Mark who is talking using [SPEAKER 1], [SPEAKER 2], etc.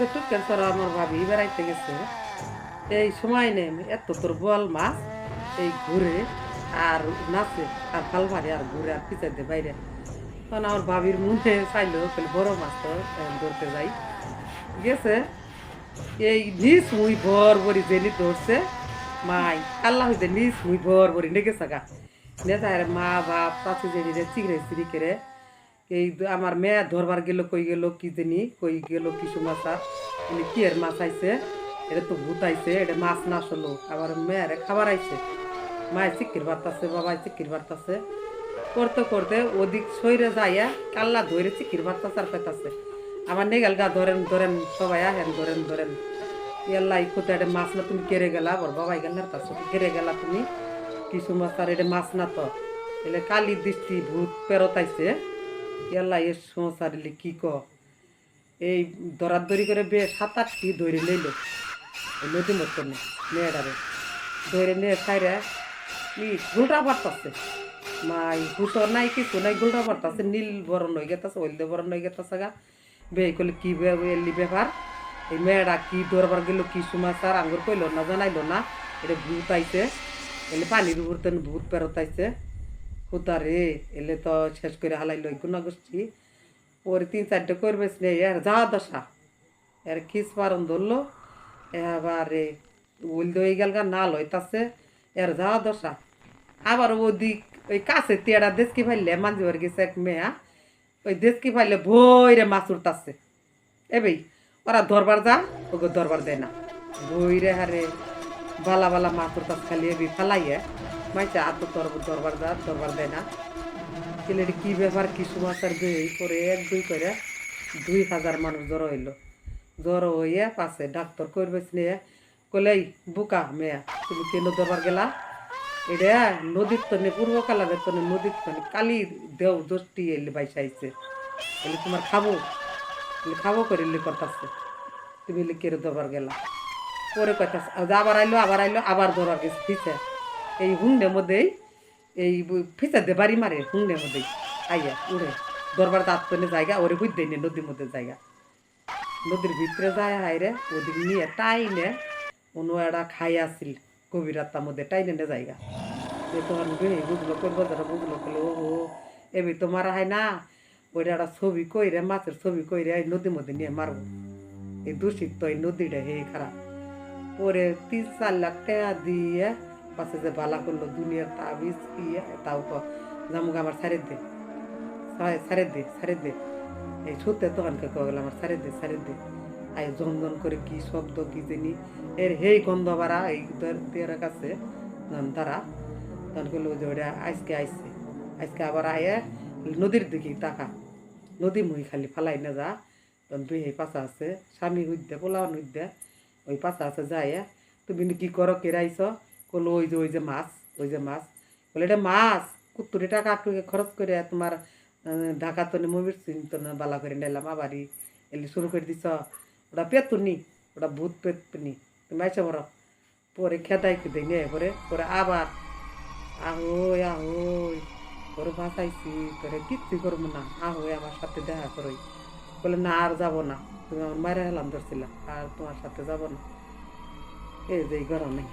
[SPEAKER 1] একটু ক্যান্সার আমার ভাবি বেড়াইতে গেছে এই সময় নেই এত তোর বল মাছ এই ঘুরে আর নাচে আর ভাল ভারে আর ঘুরে আর পিছাইতে বাইরে তখন আমার ভাবির মনে চাইলো তাহলে বড় মাছ তো ধরতে যাই গেছে এই নিজ মুই ভর বড়ি জেনি ধরছে মাই আল্লাহ হইতে নিজ মুই ভর বড়ি নেগে থাকা নেতার মা বাপ চাচি জেনি রে চিগড়ে চিড়ি করে এই আমার মেয়ে ধরবার গেল কই গেল কি জানি কই গেল কিছু মাছ আর কি এর মাছ আইছে এটা তো ভূত আইছে এটা মাছ না আসলো আবার মেয়েরে খাবার আইছে মায়ের চিকির বার্তাছে বাবাই চিকির বার্তাছে করতে করতে ওদিক সইরে যাইয়া কাল্লা ধরে চিকির বার্তাছে আর পেতাছে আমার নেগেল গা ধরেন ধরেন সবাই আহেন ধরেন ধরেন ইয়াল্লাই কোথায় এটা মাছ না তুমি কেড়ে গেলা আবার বাবাই গেল তার সাথে কেড়ে গেলা তুমি কিছু মাছ আর এটা মাছ না তো এলে কালি দৃষ্টি ভূত পেরতাইছে ইয়াল্লা এর সংসারিলি কি ক এই দরাদরি করে বেশ 7-8টি ধরে লইল ওই নদী মতন মেয়েটারে ধরে নিয়ে সাইরে গুলটা পারতাছে মাই হুসর নাই কিছু নাই গুলটা পারতাছে নীল বরণ হয়ে গেতাছে হলদে বরণ হয়ে গেতাছে গা বে কলে কি এলি ব্যাপার এই মেয়েটা কি দরবার গেল কি সুমাচার আঙ্গুর কইল না জানাইলো না এটা ভূত আইছে এলে পানির উপর তেন ভূত পেরতাইছে রে এলে তো শেষ করে হালাইল গুণা গোষ্ঠী ওর 3-4টে করবে এর যা দশা এর খিস পারন ধরলো এবারে উল দই গেল গা নাল হইতাছে এর যা দশা আবার ওদিক ওই কাছে তেড়া দেশকি ফাইলে মাঝে ওর গেছে এক মেয়া ওই দেশকি ফাইলে ভৈরে মাছ উঠতাছে এবেই ওরা ধরবার যা ওকে ধরবার দেয় না ভৈরে হারে বালা বালা মাছ উঠতাছে খালি এবি ফালাইয়া মাইছে আর তো দরবার যা দরবার দেয় না ছেলেটি কি ব্যাপার কি সমাচার এই করে 1-2 করে 2000 মানুষ জড়ো হইলো জড়ো হইয়া পাশে ডাক্তার করবে নিয়ে কলেই বুকা মেয়া তুমি কেন দরবার গেলা এটা নদীর তনে পূর্ব কালারের তনে নদীর তনে কালি দেও দোষটি এলে বাইসা আইছে এলে তোমার খাবো খাবো করে এলে করতেছে তুমি এলে কেন দরবার গেলা পরে কথা আবার আইলো আবার দরবার গেছে ফিসে এই হুংনের মধ্যেই এই ফিসা দে বাড়ি মারে হুংনের মধ্যেই আইয়া উড়ে দরবার দাঁতনে জায়গা ওরে বুঝতে নেই নদীর মধ্যে জায়গা নদীর ভিতরে যায় হাইরে ওদিক নিয়ে টাইনে অন্য একটা খাই আসিল গভীর রাস্তার মধ্যে টাইনে নে জায়গা যে তখন বুঝলো করবো যারা বুঝলো করলো ও এবি তো মারা হয় না ওইটা একটা ছবি কইরে মাছের ছবি কইরে এই নদীর মধ্যে নিয়ে মারবো এই দূষিত তো এই নদীটা হে খারাপ পরে 3-4 লাখ টাকা দিয়ে পাশে যে বালা করলো দুনিয়ার তাবিজ ইয়ে তাও তো জামুক আমার ছাড়ে দে এই সত্যি তখনকে কয়ে গেল আমার ছাড়ে দে আই জন করে কি শব্দ কি জানি এর হেই গন্ধ বাড়া এই দেওয়ার কাছে তারা তখন করলো যে ওটা আজকে আবার আয়ে নদীর দিকে তাকা নদী মুই খালি ফালাই না যা তখন বেহে পাশা আছে স্বামী হুদ্দে পোলাওয়ান হুদ্দে ওই পাশা আছে যায় তুমি কি করো কেরাইছ কলো ওই যে মাছ বলে এটা মাছ 70 টাকা আপনাকে খরচ করে তোমার ঢাকা তো মুভির সিন তো বালা করে নিলাম আবারই এলি শুরু করে দিছ ওটা পেতুনি ওটা ভূত পেতুনি তুমি আইসা বড় পরে খেদাই নিয়ে পরে আবার আহোই তোর ভাসাইছি তোরে কিচ্ছু করবো না আহোই আমার সাথে দেখা করোই বলে না আর যাবো না তুমি আমার মায়ের হেলাম ধরছিলা আর তোমার সাথে যাবো না এই যে গরমে